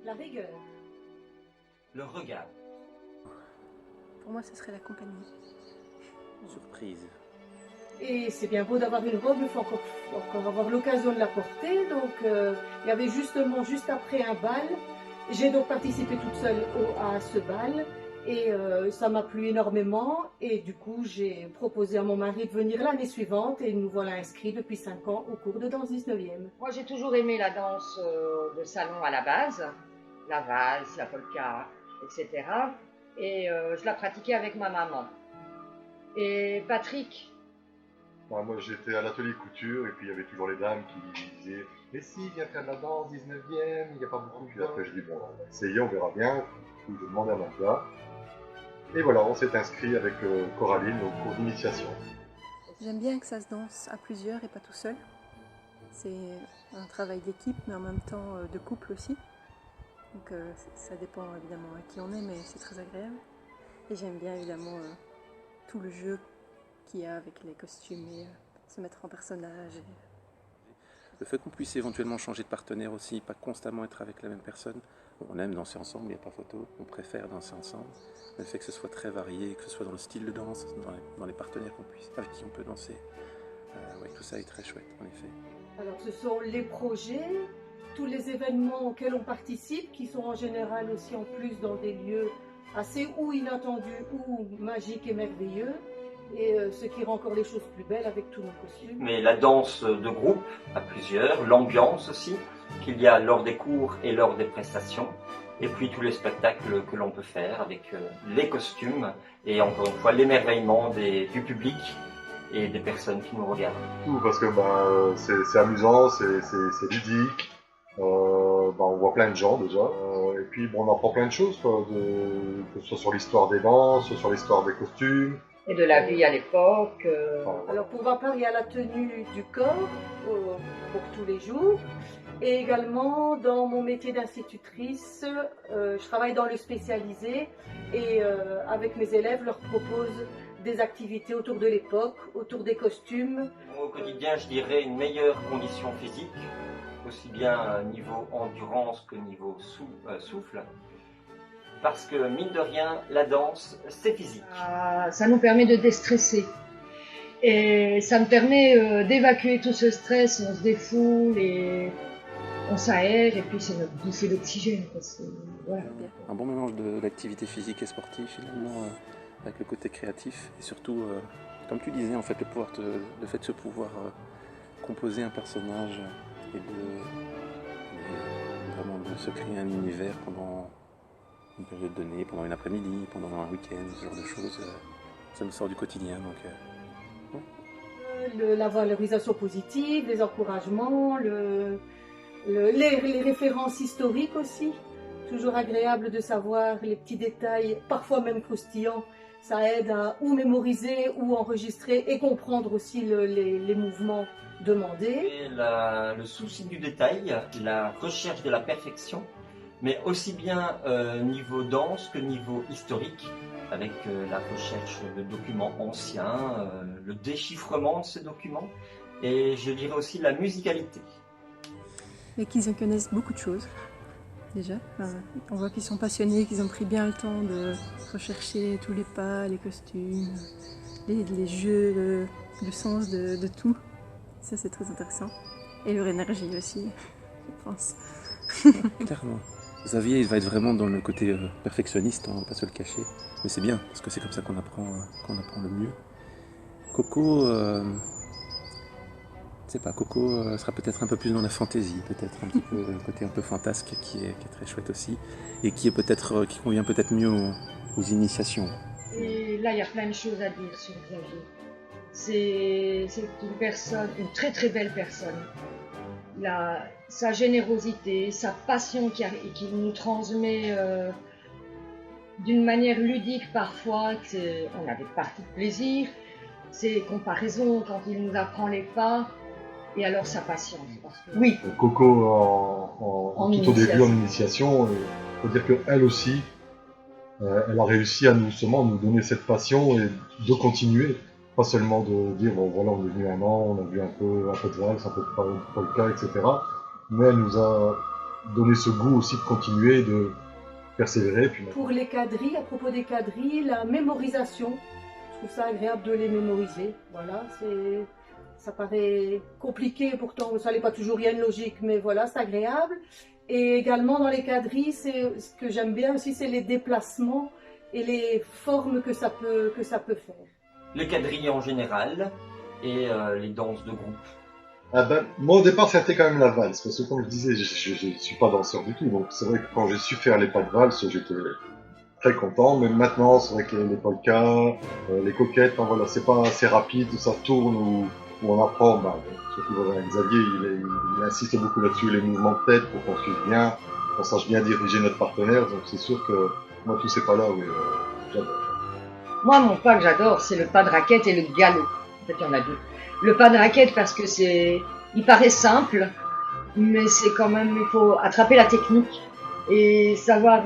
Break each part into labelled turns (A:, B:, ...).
A: La rigueur.
B: Le regard.
C: Pour moi, ce serait la compagnie.
D: Surprise.
A: Et c'est bien beau d'avoir une robe, il faut encore avoir l'occasion de la porter. Donc, il y avait justement, juste après un bal, j'ai donc participé toute seule à ce bal. Et ça m'a plu énormément. Et du coup, j'ai proposé à mon mari de venir l'année suivante. Et nous voilà inscrits depuis 5 ans au cours de danse 19e.
E: Moi, j'ai toujours aimé la danse de salon à la base, la valse, la polka, etc. Et je la pratiquais avec ma maman. Et Patrick?
F: Moi j'étais à l'atelier couture et puis il y avait toujours les dames qui disaient « Mais si, viens faire de la danse 19e, il n'y a pas beaucoup. » Puis après je dis « Bon, on va essayer, on verra bien. » Puis je demandais à mon gars. Et voilà, on s'est inscrit avec Coraline au cours d'initiation.
C: J'aime bien que ça se danse à plusieurs et pas tout seul. C'est un travail d'équipe, mais en même temps de couple aussi. Donc ça dépend évidemment à qui on est, mais c'est très agréable. Et j'aime bien évidemment tout le jeu qu'il y a avec les costumes et se mettre en personnage.
D: Le fait qu'on puisse éventuellement changer de partenaire aussi, pas constamment être avec la même personne. On aime danser ensemble, il n'y a pas photo, on préfère danser ensemble. Le fait que ce soit très varié, que ce soit dans le style de danse, dans les partenaires avec qui on peut danser. Ouais, tout ça est très chouette en effet.
A: Alors ce sont les projets, tous les événements auxquels on participe, qui sont en général aussi en plus dans des lieux assez ou inattendus ou magiques et merveilleux. Et ce qui rend encore les choses plus belles avec tous nos costumes.
B: Mais la danse de groupe à plusieurs, l'ambiance aussi qu'il y a lors des cours et lors des prestations, et puis tous les spectacles que l'on peut faire avec les costumes et encore une fois l'émerveillement du public et des personnes qui nous regardent.
F: Tout parce que c'est amusant, c'est ludique. On voit plein de gens déjà. Et puis on apprend plein de choses, quoi, que ce soit sur l'histoire des danses, sur l'histoire des costumes.
E: Et de la vie à l'époque.
A: Alors pour ma part, il y a la tenue du corps pour tous les jours. Et également, dans mon métier d'institutrice, je travaille dans le spécialisé et avec mes élèves, leur propose des activités autour de l'époque, autour des costumes.
B: Au quotidien, je dirais une meilleure condition physique, aussi bien niveau endurance que niveau souffle. Parce que, mine de rien, la danse, c'est physique.
E: Ça nous permet de déstresser. Et ça me permet d'évacuer tout ce stress, on se défoule et on s'aère, et puis c'est notre bouffée d'oxygène. Voilà.
D: Un bon mélange d'activité physique et sportive, finalement, avec le côté créatif. Et surtout, comme tu disais, en fait, le fait de se pouvoir composer un personnage et vraiment de se créer un univers pendant une période donnée, pendant une après-midi, pendant un week-end, ce genre de choses, ça nous sort du quotidien. Donc,
A: la valorisation positive, les encouragements, les références historiques aussi. Toujours agréable de savoir les petits détails, parfois même croustillants. Ça aide à ou mémoriser ou enregistrer et comprendre aussi les mouvements demandés.
B: Et le souci du détail, la recherche de la perfection, mais aussi bien niveau danse que niveau historique, avec la recherche de documents anciens, le déchiffrement de ces documents, et je dirais aussi la musicalité.
C: Et qu'ils en connaissent beaucoup de choses, déjà. On voit qu'ils sont passionnés, qu'ils ont pris bien le temps de rechercher tous les pas, les costumes, les jeux, le sens de tout. Ça, c'est très intéressant. Et leur énergie aussi, je pense.
D: Clairement. Xavier, il va être vraiment dans le côté perfectionniste, on ne va pas se le cacher. Mais c'est bien, parce que c'est comme ça qu'on apprend le mieux. Coco, Coco sera peut-être un peu plus dans la fantaisie, peut-être un petit peu le côté un peu fantasque qui est très chouette aussi, et qui convient peut-être mieux aux initiations.
E: Et là, il y a plein de choses à dire sur Xavier. C'est une très très belle personne. Sa générosité, sa passion qu'il nous transmet d'une manière ludique parfois, on avait partie de plaisir, ses comparaisons quand il nous apprend les pas, et alors sa patience. Oui.
F: Coco, tout au début en initiation, il faut dire qu'elle aussi, elle a réussi à nous donner cette passion et de continuer. Pas seulement de dire, bon voilà, on est venu un an, on a vu un peu de valse, un peu de polka, etc. Mais elle nous a donner ce goût aussi de continuer, de persévérer. Puis
A: Pour les quadrilles, à propos des quadrilles, la mémorisation, je trouve ça agréable de les mémoriser. Voilà, ça paraît compliqué, pourtant ça n'est pas toujours rien de logique, mais voilà, c'est agréable. Et également dans les quadrilles, ce que j'aime bien aussi, c'est les déplacements et les formes que ça peut faire.
B: Les quadrilles en général et les danses de groupe.
F: Ah ben, moi au départ c'était quand même la valse, parce que comme je disais, je suis pas danseur du tout, donc c'est vrai que quand j'ai su faire les pas de valse, j'étais très content, mais maintenant c'est vrai que les polkas, les coquettes, enfin, voilà, c'est pas assez rapide, ça tourne ou on apprend, bah, surtout Xavier, il insiste beaucoup là-dessus, les mouvements de tête pour qu'on suive bien, qu'on sache bien diriger notre partenaire, donc c'est sûr que moi tous ces pas-là, oui, j'adore.
E: Moi, mon pas que j'adore, c'est le pas de raquette et le galop. En fait, il y en a deux. Le pas de raquette parce que il paraît simple, mais c'est quand même, il faut attraper la technique et savoir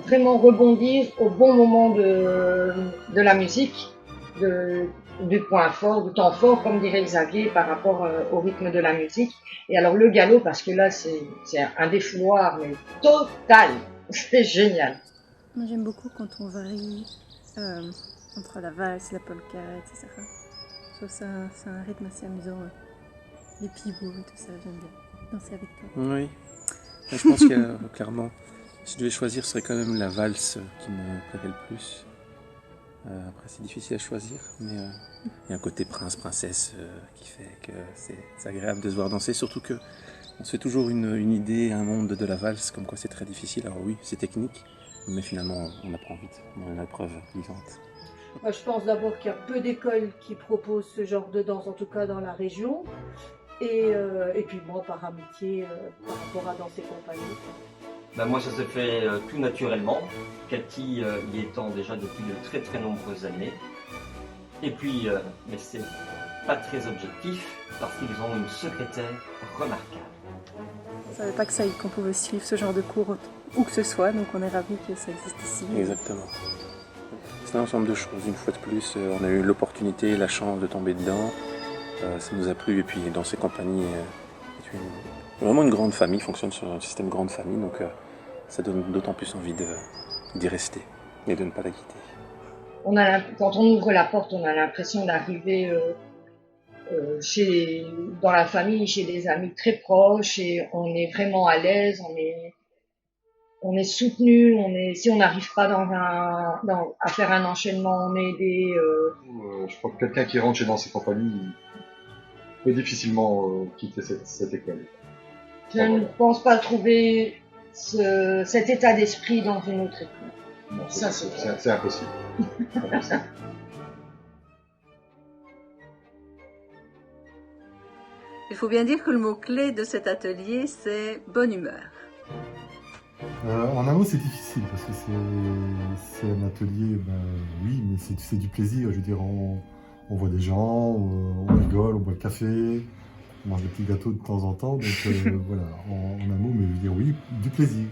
E: vraiment rebondir au bon moment de la musique, du point fort, du temps fort, comme dirait Xavier, par rapport au rythme de la musique. Et alors le galop, parce que là, c'est un défouloir, mais total. C'est génial.
C: Moi j'aime beaucoup quand on varie entre la valse, la polka, etc. Je trouve ça c'est un rythme assez amusant. Les pivots et tout ça, j'aime bien danser avec toi.
D: Oui, je pense que clairement, si je devais choisir, ce serait quand même la valse qui me plairait le plus. Après, c'est difficile à choisir, mais il y a un côté prince-princesse qui fait que c'est agréable de se voir danser, surtout que on se fait toujours une idée, un monde de la valse, comme quoi c'est très difficile. Alors oui, c'est technique, mais finalement, on apprend vite dans une épreuve vivante.
A: Moi, je pense d'abord qu'il y a peu d'écoles qui proposent ce genre de danse, en tout cas dans la région. Et puis moi, par amitié, par rapport à Danse et compagnie.
B: Ben moi, ça se fait tout naturellement. Cathy y étant déjà depuis de très très nombreuses années. Et puis, mais c'est pas très objectif parce qu'ils ont une secrétaire remarquable.
C: Je ne savais pas qu'on pouvait suivre ce genre de cours où que ce soit, donc on est ravis que ça existe ici.
D: Exactement. C'est un ensemble de choses. Une fois de plus, on a eu l'opportunité, la chance de tomber dedans. Ça nous a plu. Et puis, Danse et compagnie est vraiment une grande famille, fonctionne sur un système grande famille. Donc, ça donne d'autant plus envie d'y rester et de ne pas la quitter.
E: Quand on ouvre la porte, on a l'impression d'arriver dans la famille, chez des amis très proches, et on est vraiment à l'aise, on est soutenu, si on n'arrive pas à faire un enchaînement, on est aidé.
F: Je crois que quelqu'un qui rentre chez Danse et compagnie peut difficilement quitter cette école.
E: Je ne pense pas trouver cet état d'esprit dans une autre école.
F: Non, c'est impossible.
C: Il faut bien dire que le mot-clé de cet atelier, c'est bonne humeur.
G: En un mot, c'est difficile parce que c'est un atelier, oui, mais c'est du plaisir. Je veux dire, on voit des gens, on rigole, on boit le café, on mange des petits gâteaux de temps en temps. Donc voilà, en un mot, mais je veux dire, oui, du plaisir.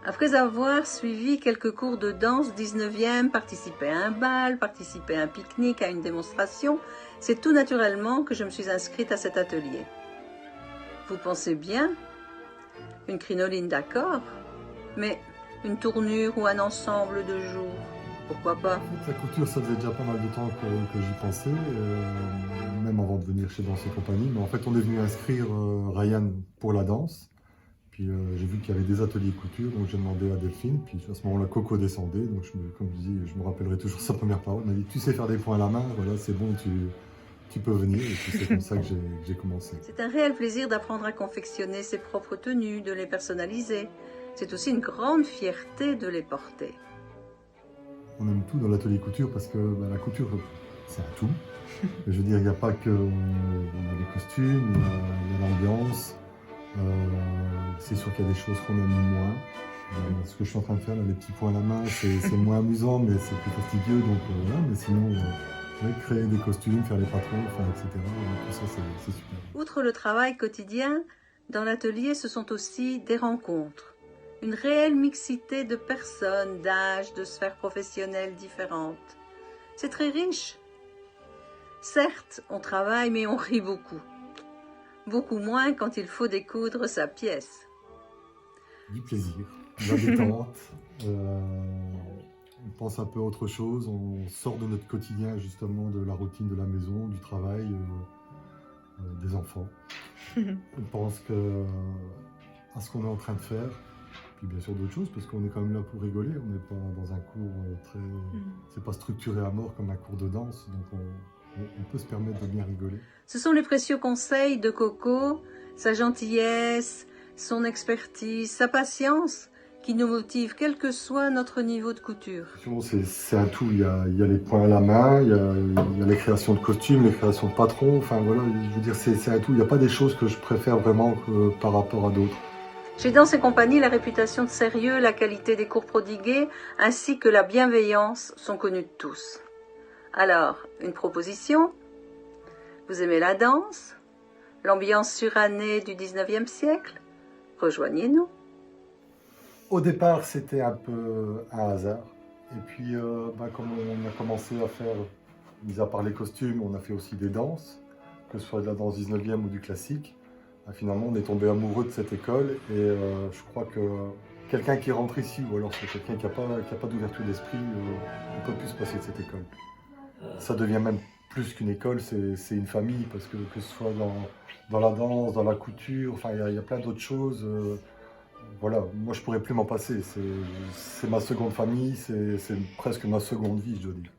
C: Après avoir suivi quelques cours de danse 19e, participé à un bal, participé à un pique-nique, à une démonstration, c'est tout naturellement que je me suis inscrite à cet atelier. Vous pensez bien? Une crinoline, d'accord, mais une tournure ou un ensemble de jours, pourquoi pas?
G: La couture, ça faisait déjà pas mal de temps que j'y pensais, même avant de venir chez Danse et compagnie. Mais en fait, on est venu inscrire Ryan pour la danse. Puis j'ai vu qu'il y avait des ateliers couture, donc j'ai demandé à Delphine. Puis à ce moment-là, Coco descendait. Donc comme je dis, je me rappellerai toujours sa première parole. Elle m'a dit, tu sais faire des points à la main, voilà, c'est bon, tu peux venir. Et puis c'est comme ça que j'ai commencé.
C: C'est un réel plaisir d'apprendre à confectionner ses propres tenues, de les personnaliser. C'est aussi une grande fierté de les porter.
G: On aime tout dans l'atelier couture parce que la couture, c'est un tout. Je veux dire, il n'y a pas que les costumes, il y a l'ambiance. C'est sûr qu'il y a des choses qu'on aime moins. Ce que je suis en train de faire, là, les petits points à la main, c'est moins amusant, mais c'est plus fastidieux. Donc voilà, mais sinon, créer des costumes, faire les patrons, etc. Tout ça, c'est super.
C: Outre le travail quotidien, dans l'atelier, ce sont aussi des rencontres. Une réelle mixité de personnes, d'âges, de sphères professionnelles différentes. C'est très riche. Certes, on travaille, mais on rit beaucoup. Beaucoup moins quand il faut découdre sa pièce.
G: du plaisir, de la détente. On pense un peu à autre chose, on sort de notre quotidien justement, de la routine de la maison, du travail, des enfants. On pense à ce qu'on est en train de faire, puis bien sûr d'autres choses, parce qu'on est quand même là pour rigoler, on n'est pas dans un cours très... C'est pas structuré à mort comme un cours de danse, donc on peut se permettre de bien rigoler.
C: Ce sont les précieux conseils de Coco, sa gentillesse, son expertise, sa patience, qui nous motivent quel que soit notre niveau de couture.
G: C'est un tout, il y a les points à la main, il y a les créations de costumes, les créations de patrons, enfin voilà, je veux dire c'est un tout, il n'y a pas des choses que je préfère vraiment par rapport à d'autres.
C: Chez Danse et Compagnie, la réputation de sérieux, la qualité des cours prodigués, ainsi que la bienveillance sont connues de tous. Alors, une proposition? Vous aimez la danse? L'ambiance surannée du 19e siècle? Rejoignez-nous.
G: Au départ, c'était un peu un hasard. Et puis, comme on a commencé à faire, mis à part les costumes, on a fait aussi des danses, que ce soit de la danse 19e ou du classique. Finalement, on est tombé amoureux de cette école et je crois que quelqu'un qui rentre ici, ou alors c'est quelqu'un qui n'a pas d'ouverture d'esprit, on ne peut plus se passer de cette école. Ça devient même plus qu'une école, c'est une famille, parce que ce soit dans la danse, dans la couture, enfin il y a plein d'autres choses. Voilà, moi je pourrais plus m'en passer, c'est ma seconde famille, c'est presque ma seconde vie, je dois dire.